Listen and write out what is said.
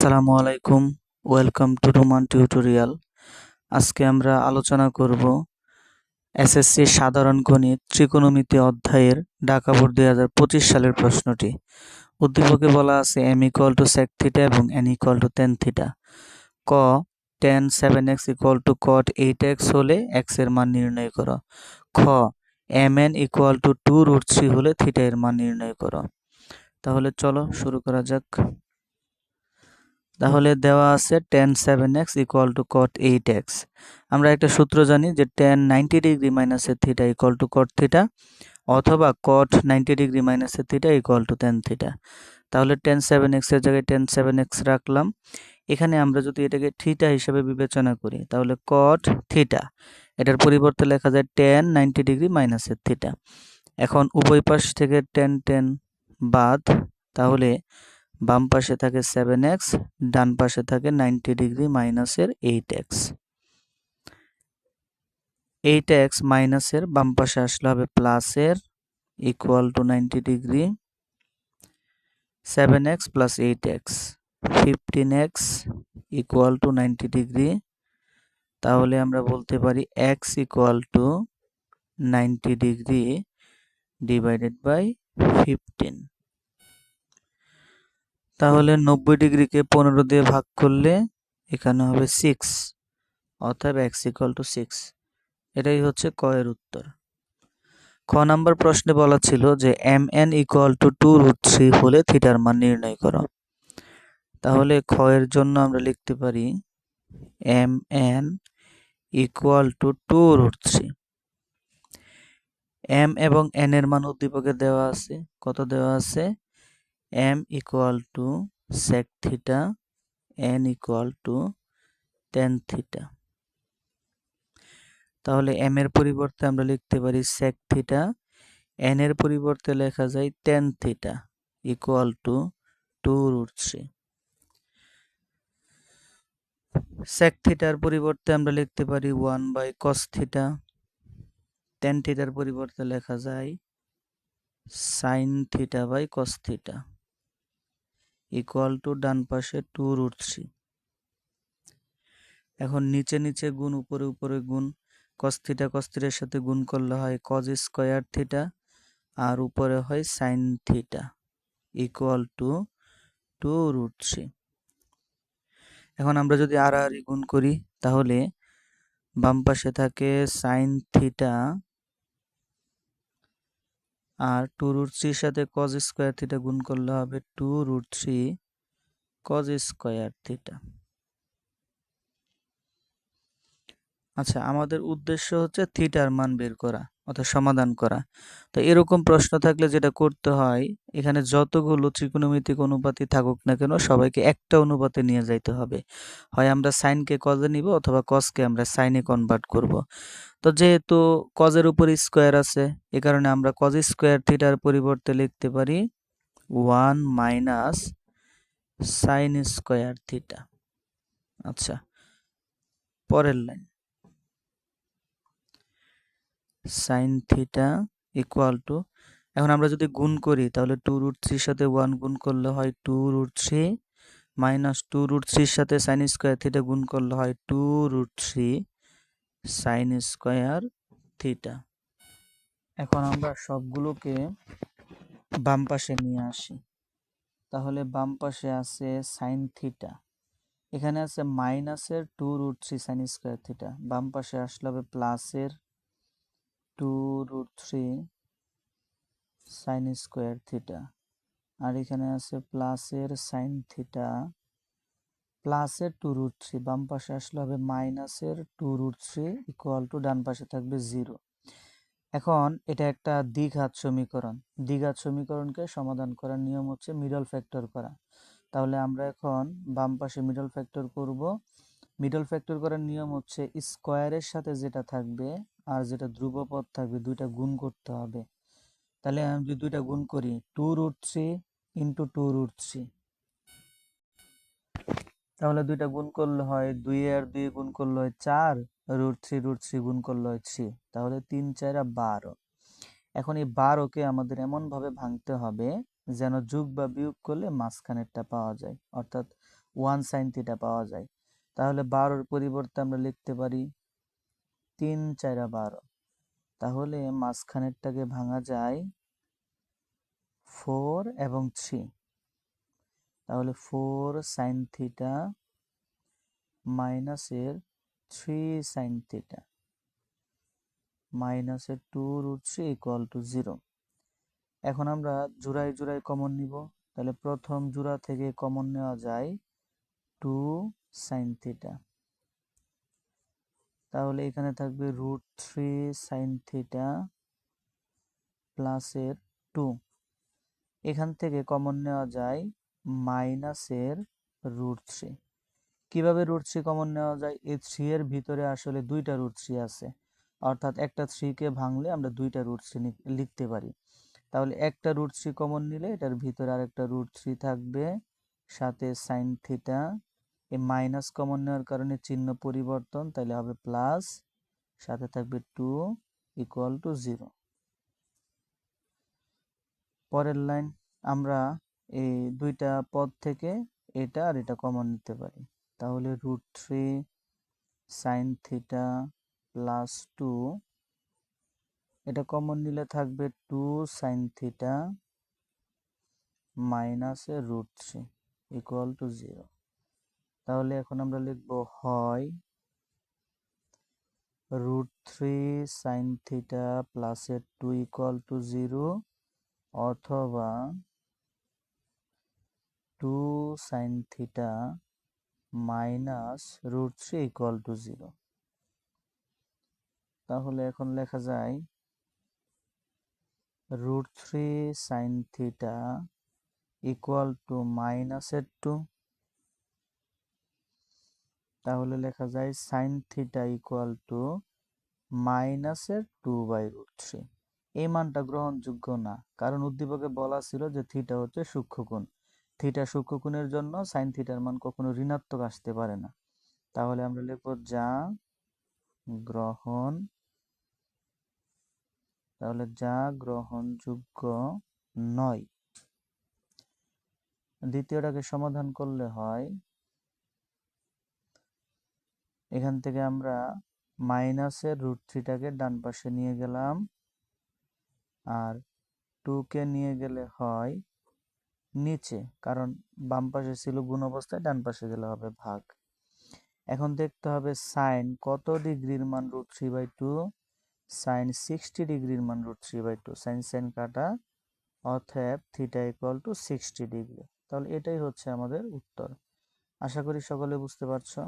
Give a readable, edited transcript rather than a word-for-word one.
আসসালামু আলাইকুম, welcome to Roman tutorial. আজকে আমরা আলোচনা করব এসএসসি সাধারণ গণিত ত্রিকোণমিতি অধ্যায়ের ঢাকা বোর্ড 2025 সালের প্রশ্নটি। উদ্দীপকে বলা আছে m = sec থিটা এবং n = tan থিটা। ক tan 7x = cot 8x হলে x এর মান নির্ণয় করো। খ mn = 2√3 হলে থিটা এর মান নির্ণয় করো। তাহলে চলো শুরু করা যাক। তাহলে দেওয়া আছে tan 7x = cot 8x। আমরা একটা সূত্র জানি যে tan 90 ডিগ্রি মাইনাসের থিটা = cot থিটা অথবা cot 90 ডিগ্রি মাইনাসের থিটা = tan থিটা। তাহলে tan 7x এর জায়গায় tan 7x রাখলাম। এখানে আমরা যদি এটাকে থিটা হিসেবে বিবেচনা করি তাহলে cot থিটা, এটার পরিবর্তে লেখা যায় tan 90 ডিগ্রি মাইনাসের থিটা। এখন উভয় পাশ থেকে tan বাদ, তাহলে বাম পাশে থাকে 7x, ডান পাশে থাকে 90 ডিগ্রি মাইনাসের 8x। 8x মাইনাসের বাম পাশে আসলে হবে প্লাসের = 90 degree, 7x plus 8x 15x = 90 degree. তাহলে আমরা বলতে পারি x = 90 ডিগ্রি ডিভাইডেড বাই 15। তাহলে 90 ডিগ্রিকে 15 দিয়ে ভাগ করলে এখানে হবে 6, অতএব x = 6। এটাই হচ্ছে ক এর উত্তর। খ নাম্বার প্রশ্নে বলা ছিল যে mn = 2√3 হলে থিটার মান নির্ণয় করো। তাহলে খ এর জন্য আমরা লিখতে পারি mn = 2√3। m এবং n এর মান উদ্দীপকে দেওয়া আছে। কত দেওয়া আছে? m = sec theta, n = tan theta. তাহলে m এর পরিবর্তে আমরা লিখতে পারি sec থিটা, n এর পরিবর্তে লেখা যায় tan থিটা = 2√3। sec থিটার পরিবর্তে আমরা লিখতে পারি 1/cos থিটা, tan থিটার পরিবর্তে লেখা যায় sin থিটা/cos থিটা = ডান পাশে 2√3। এখন নিচে নিচে গুণ, উপরে উপরে গুণ, cos থিটা এর সাথে গুণ করলে হয় cos স্কয়ার থিটা, আর উপরে হয় sin থিটা = 2√3। এখন আমরা যদি আর গুণ করি তাহলে বাম পাশে থাকে sin থিটা আর 2√3 এর সাথে cos স্কয়ার থিটা গুণ করলে হবে 2√3 cos স্কয়ার থিটা। আচ্ছা, আমাদের উদ্দেশ্য হচ্ছে থিটার মান বের করা অর্থাৎ সমাধান করা। তো এরকম প্রশ্ন থাকলে যেটা করতে হয়, এখানে যতগুলো ত্রিকোণমিতিক অনুপাতই থাকুক না কেন সবাইকে একটা অনুপাতে নিয়ে যাইতে হবে। হয় আমরা সাইনকে কজে নিব অথবা কসকে আমরা সাইনে কনভার্ট করব। তো যেহেতু কজের উপর স্কয়ার আছে, এ কারণে আমরা কজ স্কয়ার থিটার পরিবর্তে লিখতে পারি 1 মাইনাস সাইন স্কয়ার থিটা। আচ্ছা, পরের লাইন sin থিটা = এখন আমরা যদি গুণ করি তাহলে 2√3 এর সাথে 1 গুণ করলে হয় 2√3 মাইনাস 2√3 এর সাথে sin স্কয়ার থিটা গুণ করলে হয় 2√3 sin স্কয়ার থিটা। এখন আমরা সবগুলোকে বাম পাশে নিয়ে আসি। তাহলে বাম পাশে আছে sin থিটা, এখানে আছে মাইনাসের 2√3 sin স্কয়ার থিটা, বাম পাশে আসলে হবে প্লাসের 2√3 sin স্কয়ার থিটা, আর এখানে আছে প্লাসের sin থিটা প্লাসের 2√3, বাম পাশে আসলে হবে মাইনাসের 2√3 = ডান পাশে থাকবে 0। এখন এটা একটা দ্বিঘাত সমীকরণ। দ্বিঘাত সমীকরণকে সমাধান করার নিয়ম হচ্ছে মিডল ফ্যাক্টর করা। তাহলে আমরা এখন বাম পাশে মিডল ফ্যাক্টর করব। মিডল ফ্যাক্টর করার নিয়ম হচ্ছে স্কয়ারের সাথে যেটা থাকবে আর যেটা ধ্রুবপদ থাকবে দুইটা গুণ করতে হবে। তাহলে আমি যদি দুইটা গুণ করি 2√3 × 2√3, তাহলে দুইটা গুণ করলে হয় 2 আর 2 গুণ করলে হয় 4, √3 গুণ করলে হয় 3, তাহলে 3 4 12। এখন এই 12কে আমাদের এমন ভাবে ভাঙতে হবে যেন যোগ বা বিয়োগ করলে মাঝখানেরটা পাওয়া যায়, অর্থাৎ 1 সাইন থিটা পাওয়া যায়। তাহলে 12-র পরিবর্তে আমরা লিখতে পারি 3 4 12। তাহলে মাঝখানেরটাকে ভাঙা যায় 4 এবং 3। তাহলে 4 সাইন থিটা মাইনাসের 3 সাইন থিটা মাইনাসের 2√3 ইকুয়াল টু 0। এখন আমরা জোড়ায় জোড়ায় কমন নিব। তাহলে প্রথম জোড়া থেকে কমন নেওয়া যায় 2 সাইন থিটা। তাহলে এখানে থাকবে √3 সাইন থিটা প্লাসের 2। এখান থেকে কমন নেওয়া যায় মাইনাসের √3। কিভাবে √3 কমন নেওয়া যায়? এই 3 এর ভিতরে আসলে দুইটা √3 আছে, অর্থাৎ একটা 3 কে ভাঙলে আমরা দুইটা √3 লিখতে পারি। তাহলে একটা √3 কমন নিলে এটার ভিতরে আরেকটা √3 থাকবে, সাথে সাইন থিটা। এই মাইনাস কমন নেওয়ার কারণে চিহ্ন পরিবর্তন, তাহলে হবে প্লাস, সাথে থাকবে 2 ইকুয়াল টু 0। পরের লাইন, আমরা এই দুইটা পদ থেকে এটা আর এটা কমন নিতে পারি। তাহলে √3 সাইন থিটা প্লাস 2, এটা কমন নিলে থাকবে 2 সাইন থিটা মাইনাসে √3 ইকুয়াল টু 0। তাহলে এখন আমরা লিখব হয় √3 সাইন থিটা প্লাসের 2 ইকুয়াল টু 0, অথবা 2 sine theta minus √3 equal to 0। তাহলে এখন লেখা যায় √3 সাইন থিটা ইকুয়াল টু মাইনাসের 2। তাহলে লেখা যায় সাইন থিটা ইকুয়াল টু মাইনাসের 2/√3। এই মানটা গ্রহণযোগ্য না, কারণ উদ্দীপকে বলা ছিল যে থিটা হচ্ছে সূক্ষ্মকোণ। থিটা সূক্ষ্মকোণের জন্য সাইন থিটার মান কখনো ঋণাত্মক আসতে পারে না। তাহলে আমরা লিখব যা গ্রহণ, তাহলে যা গ্রহণযোগ্য নয়। দ্বিতীয়টাকে সমাধান করলে হয়, এখান থেকে আমরা মাইনাসের √3টাকে ডান পাশে নিয়ে গেলাম, আর 2 কে নিয়ে গেলে হয় নিচে, কারণ বাম পাশে ছিল গুণ অবস্থায়, ডান পাশে গেলে হবে ভাগ। এখন দেখতে হবে সাইন কত ডিগ্রির মান √3/2, সাইন 60 ডিগ্রির মান √3/2। সাইন সাইন কাটা, অতএব থিটা ইকুয়াল টু 60 ডিগ্রি। তাহলে এটাই হচ্ছে আমাদের উত্তর। আশা করি সকলে বুঝতে পারছো।